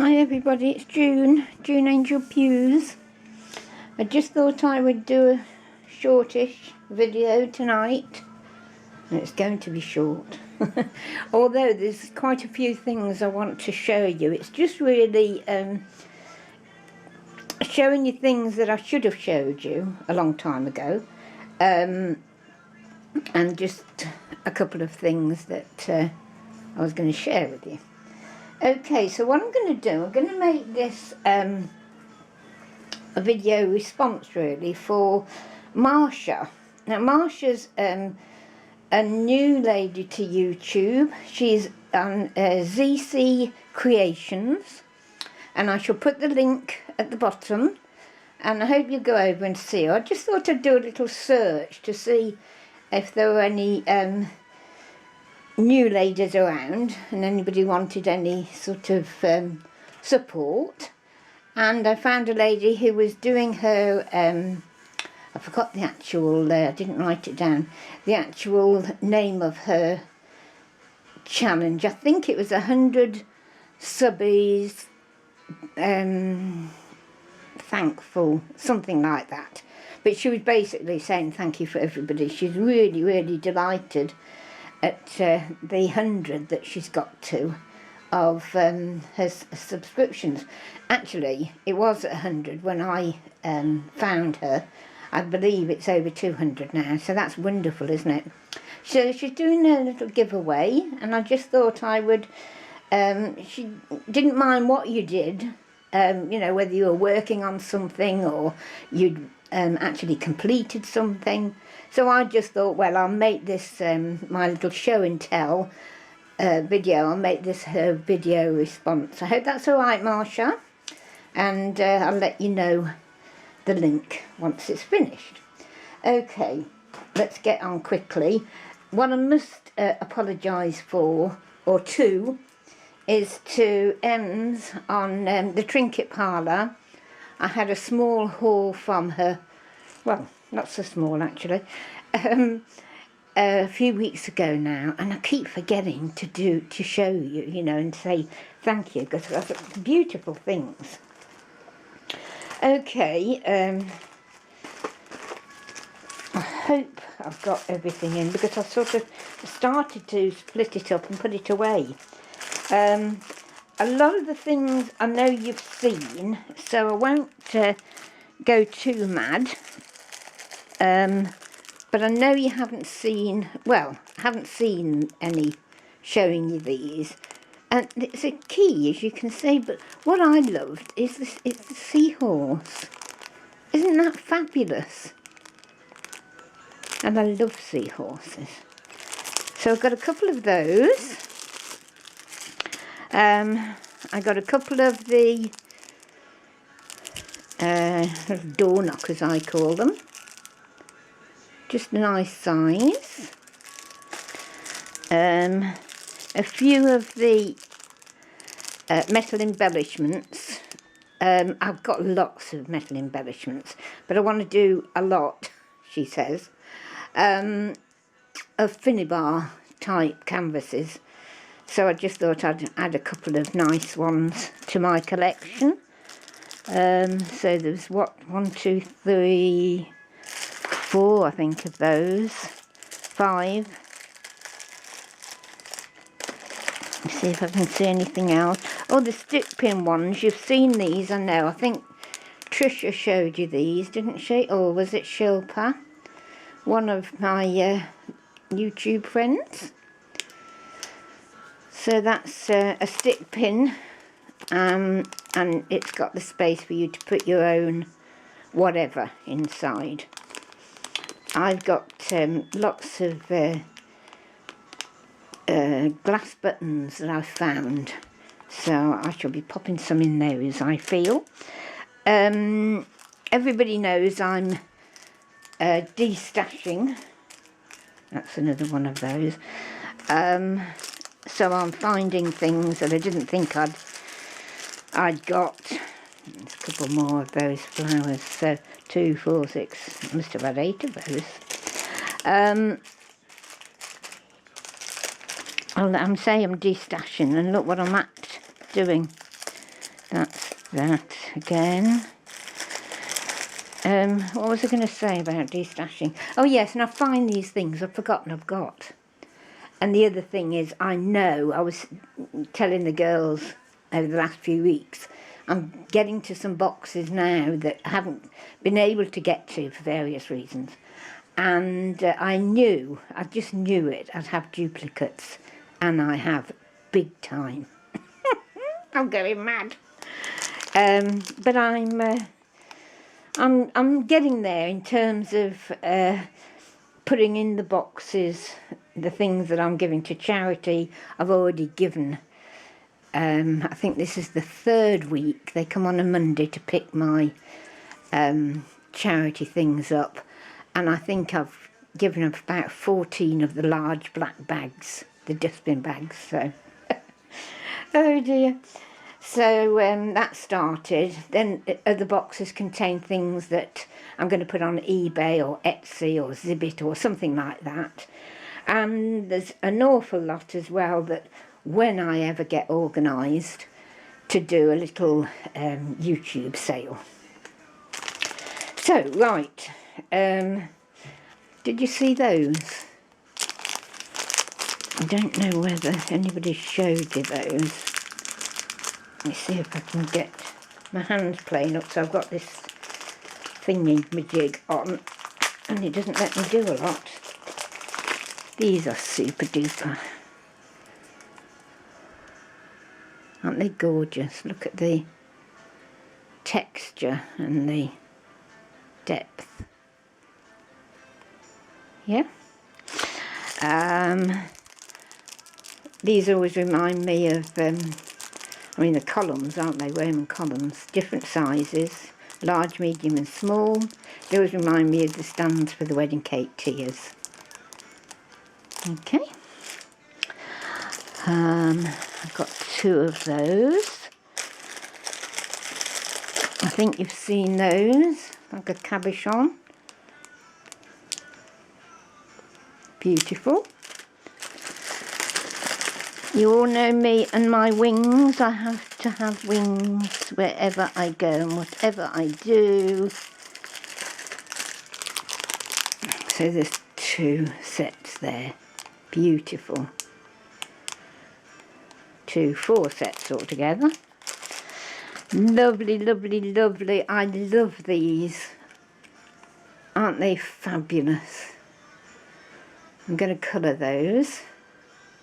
Hi everybody, it's June Angel Pews. I just thought I would do a shortish video tonight. It's going to be short. Although there's quite a few things I want to show you. It's just really showing you things that I should have showed you a long time ago. And just a couple of things that I was going to share with you. Okay, so what I'm going to do, I'm going to make this a video response really for Marcha. Now Marcha's a new lady to YouTube. She's on ZC Creations, and I shall put the link at the bottom, and I hope you go over and see her. I just thought I'd do a little search to see if there were any new ladies around and anybody wanted any sort of support. And I found a lady who was doing her I forgot the actual I didn't write it down, the actual name of her challenge. I think it was 100 Subbies thankful, something like that. But she was basically saying thank you for everybody. She's really delighted at the 100 that she's got to of her subscriptions. Actually, it was at 100 when I found her. I believe it's over 200 now, so that's wonderful, isn't it? So she's doing a little giveaway, and I just thought I would, she didn't mind what you did, you know, whether you were working on something or you'd actually completed something. So I just thought, well, I'll make this my little show and tell video. I'll make this her video response. I hope that's all right, Marcha, and I'll let you know the link once it's finished. Okay, let's get on quickly. What I must apologise for, or to, is to Ems on the Trinket Parlour. I had a small haul from her, well, not so small actually, a few weeks ago now, and I keep forgetting to show you, you know, and say thank you, because that's beautiful things. Okay, I hope I've got everything in, because I sort of started to split it up and put it away. A lot of the things I know you've seen, so I won't go too mad. But I know you haven't seen, well, haven't seen any showing you these. And it's a key, as you can see, but what I loved is this, it's the seahorse. Isn't that fabulous? And I love seahorses. So I've got a couple of those. I got a couple of the door knockers, I call them. Just a nice size. A few of the metal embellishments. I've got lots of metal embellishments, but I want to do a lot, she says, of Finnebar type canvases. So I just thought I'd add a couple of nice ones to my collection. So there's what, 1, 2, 3, 4, I think, of those. 5. Let's see if I can see anything else. Oh, the stick pin ones, you've seen these, I know. I think Trisha showed you these, didn't she? Or was it Shilpa? One of my YouTube friends. So that's a stick pin, and it's got the space for you to put your own whatever inside. I've got lots of glass buttons that I've found, so I shall be popping some in those, I feel. Everybody knows I'm destashing. That's another one of those. So I'm finding things that I didn't think I'd got. There's a couple more of those flowers. So 2, 4, 6. I must have had 8 of those. I'm saying I'm destashing, and look what I'm doing. That's that again. What was I going to say about destashing? Oh yes, and I find these things I've forgotten I've got. And the other thing is, I know, I was telling the girls over the last few weeks, I'm getting to some boxes now that I haven't been able to get to for various reasons. And I just knew it, I'd have duplicates. And I have big time. I'm going mad. But I'm getting there in terms of putting in the boxes the things that I'm giving to charity. I've already given. I think this is the 3rd week. They come on a Monday to pick my charity things up, and I think I've given up about 14 of the large black bags, the dustbin bags. So, oh dear. So that started. Then other boxes contain things that I'm going to put on eBay or Etsy or Zibbit or something like that. And there's an awful lot as well that when I ever get organised to do a little YouTube sale. So, right. Did you see those? I don't know whether anybody showed you those. Let me see if I can get my hands playing up. So I've got this thingy-majig on, and it doesn't let me do a lot. These are super duper. Aren't they gorgeous? Look at the texture and the depth. Yeah. These always remind me of I mean, the columns, aren't they? Roman columns, different sizes, large, medium and small. They always remind me of the stands for the wedding cake tiers. Okay. I've got 2 of those. I think you've seen those, like a cabochon. Beautiful. You all know me and my wings. I have to have wings wherever I go and whatever I do. So there's 2 sets there. Beautiful. 4 sets altogether. Lovely, lovely, lovely. I love these. Aren't they fabulous? I'm going to colour those.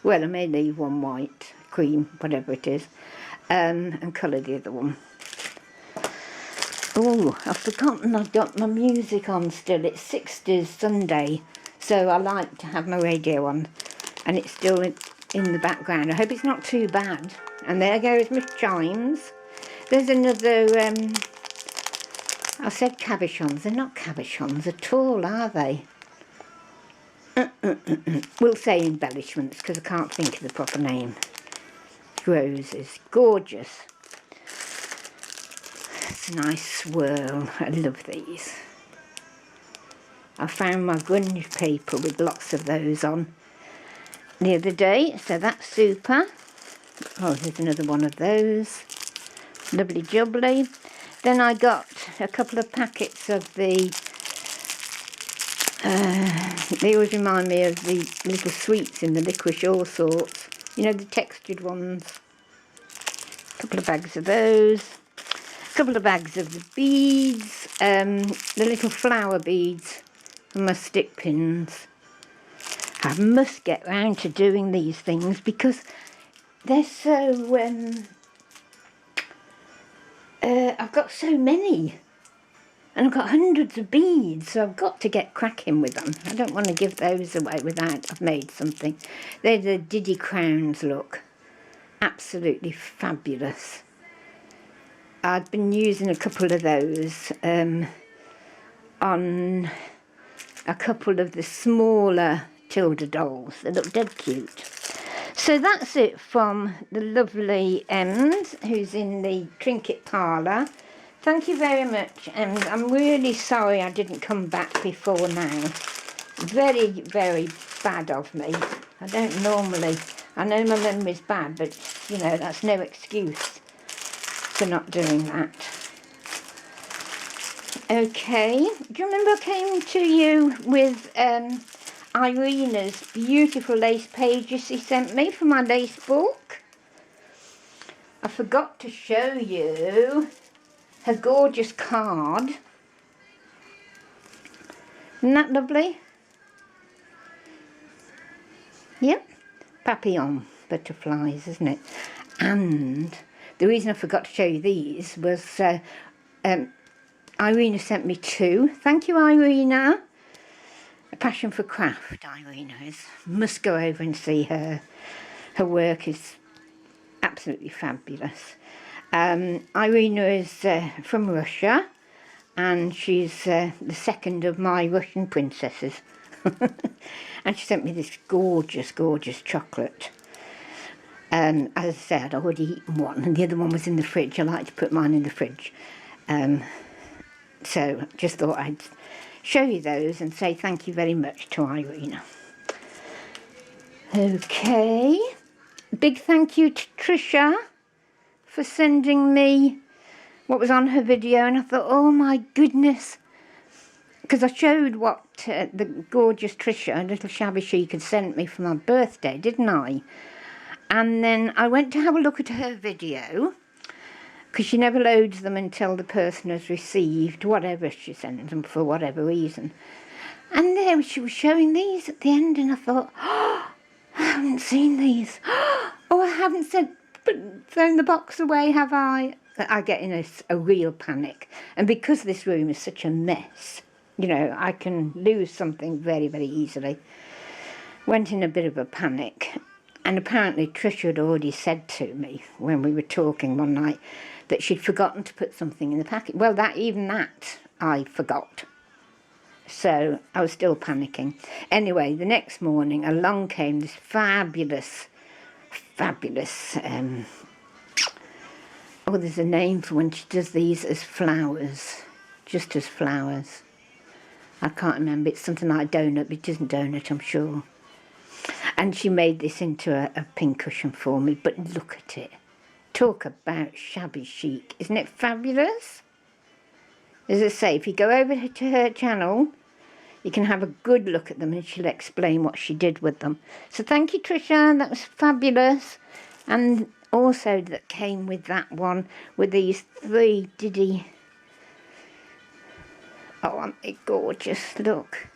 Well, I may leave one white, cream, whatever it is, and colour the other one. Oh, I've forgotten I've got my music on still. It's 60s Sunday, so I like to have my radio on, and it's still in the background. I hope it's not too bad. And there goes my chimes. There's another, I said cabochons. They're not cabochons at all, are they? We'll say embellishments because I can't think of the proper name. Roses, gorgeous. It's a nice swirl. I love these. I found my grunge paper with lots of those on the other day, so that's super. Oh, here's another one of those. Lovely jubbly. Then I got a couple of packets of the they always remind me of the little sweets in the licorice all sorts. You know, the textured ones. A couple of bags of those. A couple of bags of the beads. The little flower beads and my stick pins. I must get round to doing these things because they're so... I've got so many. And I've got hundreds of beads, so I've got to get cracking with them. I don't want to give those away without I've made something. They're the Diddy Crowns, look. Absolutely fabulous. I've been using a couple of those on a couple of the smaller Tilda dolls. They look dead cute. So that's it from the lovely Ems, who's in the trinket parlour. Thank you very much, and I'm really sorry I didn't come back before now. Very, very bad of me. I don't normally, I know my memory's bad, but, you know, that's no excuse. for not doing that. Okay, do you remember I came to you with Irina's beautiful lace pages she sent me for my lace book? I forgot to show you her gorgeous card. Isn't that lovely? Yep, papillon butterflies, isn't it? And the reason I forgot to show you these was Irina sent me 2. Thank you, Irina. A passion for craft, Irina is. Must go over and see her. Her work is absolutely fabulous. Irina is from Russia, and she's the second of my Russian princesses. And she sent me this gorgeous, gorgeous chocolate. As I said, I'd already eaten one, and the other one was in the fridge. I like to put mine in the fridge. So just thought I'd show you those and say thank you very much to Irina. Okay. Big thank you to Trisha for sending me what was on her video, and I thought, oh my goodness, because I showed what the gorgeous Trisha, little shabby chic, had sent me for my birthday, didn't I? And then I went to have a look at her video, because she never loads them until the person has received whatever she sends them for whatever reason. And there she was showing these at the end, and I thought, oh, I haven't seen these. Oh, I haven't thrown the box away, have I? I get in a real panic. And because this room is such a mess, you know, I can lose something very, very easily. Went in a bit of a panic. And apparently Trisha had already said to me when we were talking one night that she'd forgotten to put something in the packet. Well, even that I forgot. So I was still panicking. Anyway, the next morning along came this fabulous, oh, there's a name for when she does these as flowers, just as flowers. I can't remember. It's something like donut, but it isn't donut, I'm sure. And she made this into a pink cushion for me, but look at it. Talk about shabby chic. Isn't it fabulous? As I say, if you go over to her channel, you can have a good look at them and she'll explain what she did with them. So thank you, Trisha. That was fabulous. And also that came with that one with these 3 Diddy. Oh, aren't they gorgeous? Look.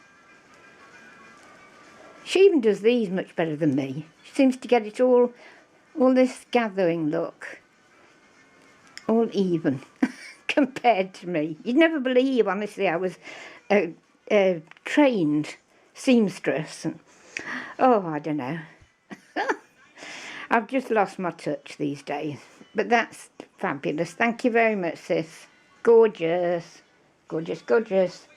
She even does these much better than me. She seems to get it all this gathering look. All even compared to me. You'd never believe, honestly, I was a trained seamstress. And, oh, I don't know. I've just lost my touch these days. But that's fabulous. Thank you very much, sis. Gorgeous. Gorgeous, gorgeous.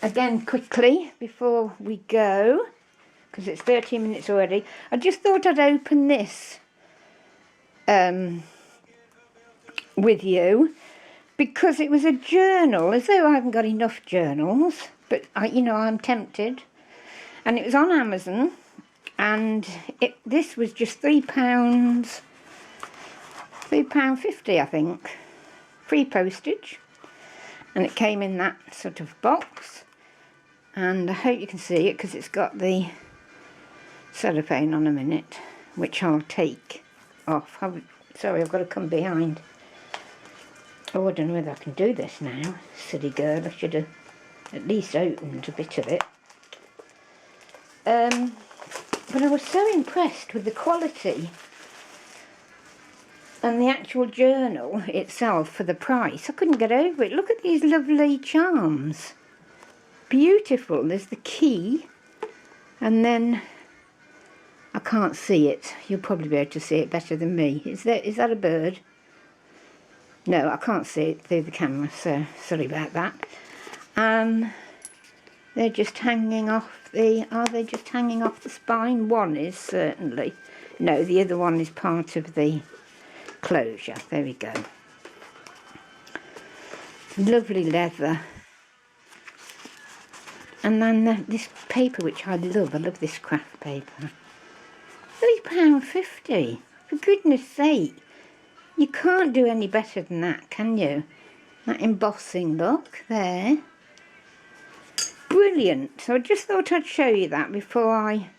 Again, quickly, before we go, because it's 13 minutes already, I just thought I'd open this with you, because it was a journal, as though I haven't got enough journals, but I'm tempted. And it was on Amazon, and this was just £3.50, I think, free postage. And it came in that sort of box, and I hope you can see it because it's got the cellophane on a minute, which I'll take off. Sorry, I've got to come behind. Oh, I don't know whether I can do this now. Silly girl, I should have at least opened a bit of it. But I was so impressed with the quality and the actual journal itself for the price. I couldn't get over it. Look at these lovely charms. Beautiful. There's the key, and then I can't see it. You'll probably be able to see it better than me. Is that a bird? No, I can't see it through the camera, so sorry about that. They're just hanging off are they just hanging off the spine? One is, certainly. No, the other one is part of the closure. There we go. Lovely leather. And then this paper, which I love this craft paper. £3.50, for goodness sake. You can't do any better than that, can you? That embossing look there. Brilliant. So I just thought I'd show you that before I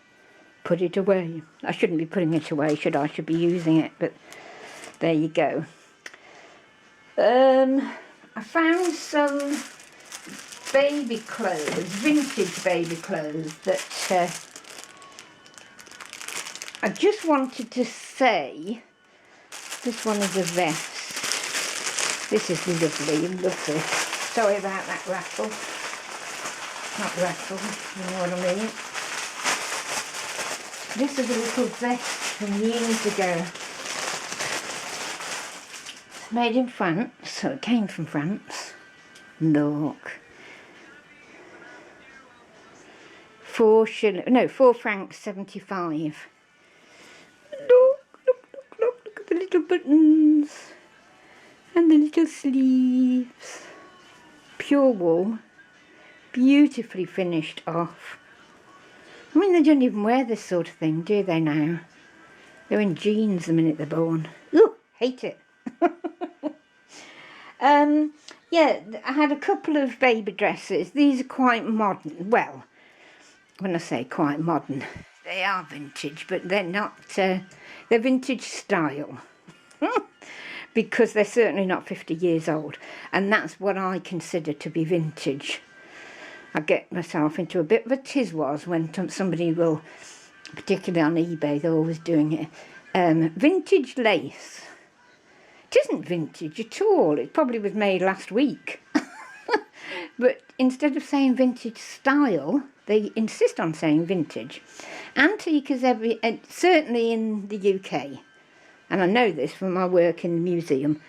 put it away. I shouldn't be putting it away, should I? I should be using it, but there you go. I found some baby clothes, vintage baby clothes that I just wanted to say. This one is a vest. This is lovely, you love this. Sorry about that rattle. Not rattle, you know what I mean. This is a little vest from years ago. It's made in France, so it came from France. Look. 4 francs 75. Look at the little buttons and the little sleeves. Pure wool, beautifully finished off. I mean, they don't even wear this sort of thing, do they now? They're in jeans the minute they're born. Ooh, hate it. Yeah, I had a couple of baby dresses. These are quite modern. Well, when I say quite modern, they are vintage, but they're not, they're vintage style. Because they're certainly not 50 years old. And that's what I consider to be vintage. I get myself into a bit of a tiz-was when somebody will, particularly on eBay, they're always doing it. Vintage lace. It isn't vintage at all. It probably was made last week. But instead of saying vintage style, they insist on saying vintage. Antique is certainly in the UK, and I know this from my work in the museum.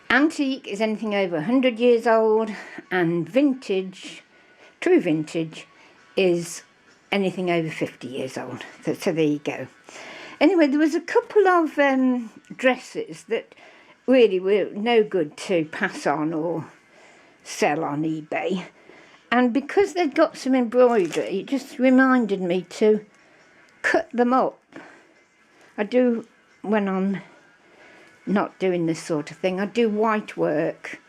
Antique is anything over 100 years old, and vintage, true vintage, is anything over 50 years old. So there you go. Anyway, there was a couple of dresses that really were no good to pass on or sell on eBay. And because they'd got some embroidery, it just reminded me to cut them up. I do, when I'm not doing this sort of thing, I do white work,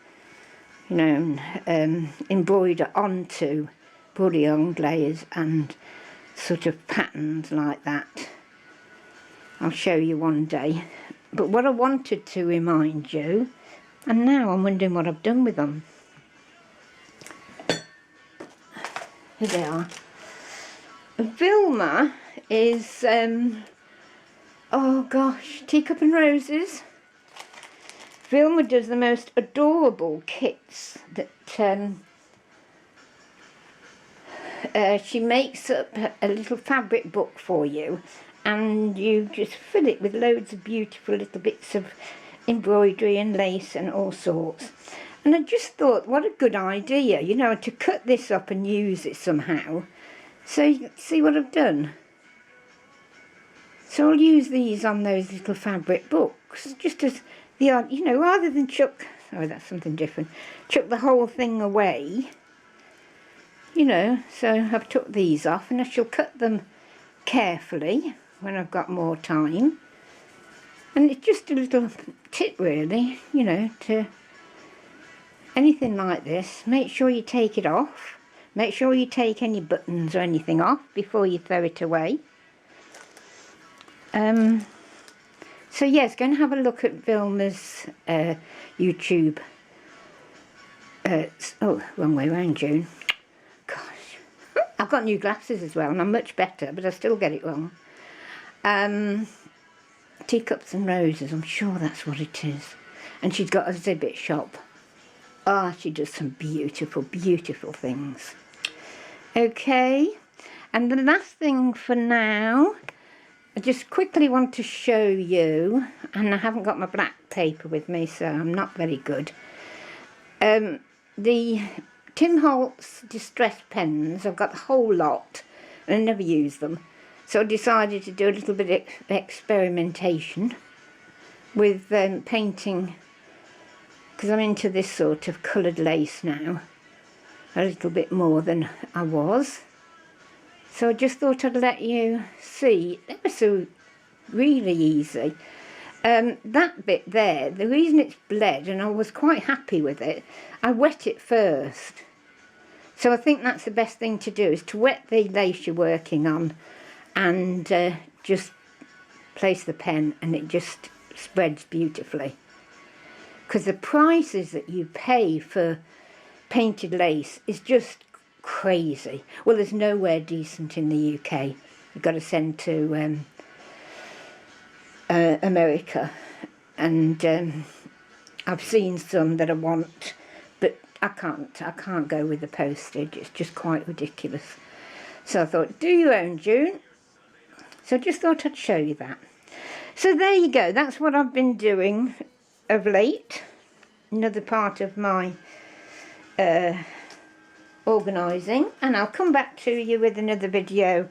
you know, embroider onto bouillon glaze and sort of patterns like that. I'll show you one day. But what I wanted to remind you, and now I'm wondering what I've done with them. Here they are. Vilma is, oh gosh, Teacup and Roses. Vilma does the most adorable kits that she makes up a little fabric book for you, and you just fill it with loads of beautiful little bits of embroidery and lace and all sorts. And I just thought, what a good idea, you know, to cut this up and use it somehow. So you can see what I've done. So I'll use these on those little fabric books, just as the, you know, rather than chuck, oh, that's something different, chuck the whole thing away, you know. So I've took these off, and I shall cut them carefully when I've got more time. And it's just a little tip really, you know, to anything like this. Make sure you take it off. Make sure you take any buttons or anything off before you throw it away. So yes, go and have a look at Vilma's YouTube. Oh, wrong way round, June. Gosh. I've got new glasses as well, and I'm much better, but I still get it wrong. Teacups and Roses, I'm sure that's what it is. And she's got a exhibit shop. Ah, she does some beautiful, beautiful things. Okay, and the last thing for now, I just quickly want to show you, and I haven't got my black paper with me, so I'm not very good. The Tim Holtz distress pens, I've got the whole lot, and I never use them. So I decided to do a little bit of experimentation with painting, because I'm into this sort of coloured lace now, a little bit more than I was. So I just thought I'd let you see ever so really easy. That bit there, the reason it's bled, and I was quite happy with it, I wet it first. So I think that's the best thing to do, is to wet the lace you're working on and just place the pen, and it just spreads beautifully. Because the prices that you pay for painted lace is just crazy. Well, there's nowhere decent in the UK. You've got to send to America, and I've seen some that I want, but I can't go with the postage. It's just quite ridiculous. So I thought, do your own, June. So I just thought I'd show you that. So there you go. That's what I've been doing of late. Another part of my organising, and I'll come back to you with another video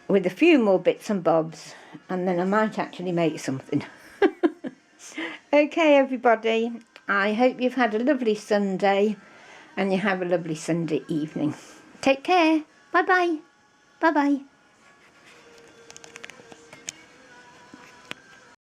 with a few more bits and bobs, and then I might actually make something. Okay, everybody, I hope you've had a lovely Sunday and you have a lovely Sunday evening. Take care. Bye bye. Bye bye.